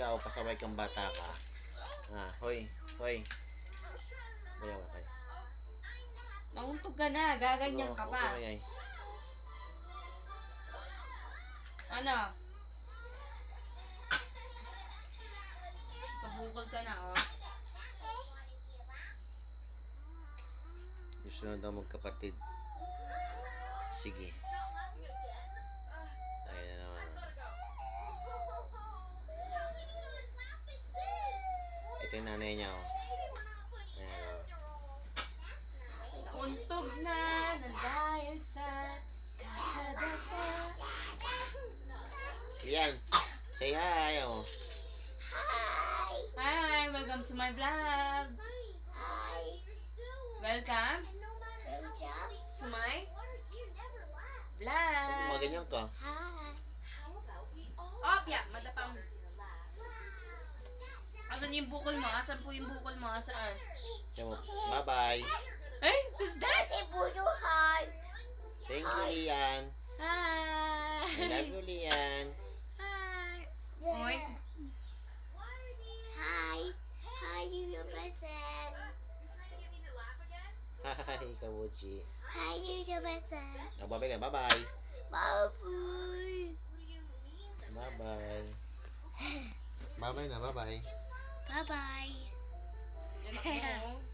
daw, pasaway kang bata ka. Hoy, hoy. Bayaw ka kayo. Nauntog ka na, gaganyan ka pa. Okay. Ano? Pabukol ka na, oh. Gusto na daw magkapatid. Sige. Ayun na naman. Ito yung nanay niya, oh. Ayan, oh. Nauntog na dahil sa kakadapa. Yan. Say hi, oh. Hi! Welcome to my vlog! Welcome to my vlog! Gumaganyan ka. Oh, yeah, madapang. Asan yung bukol mo? Asan po yung bukol mo? Asaan? Bye-bye. Hey, who's that? Thank you, Lian. Hi! I love you, Lian. Hi! Oy. Hi, you person. Hi, Kabuchi. Hi, you person. Bye-bye ka. Bye-bye. Bye-bye. Bye-bye. Bye-bye na. Bye-bye. Bye-bye. Yan ako.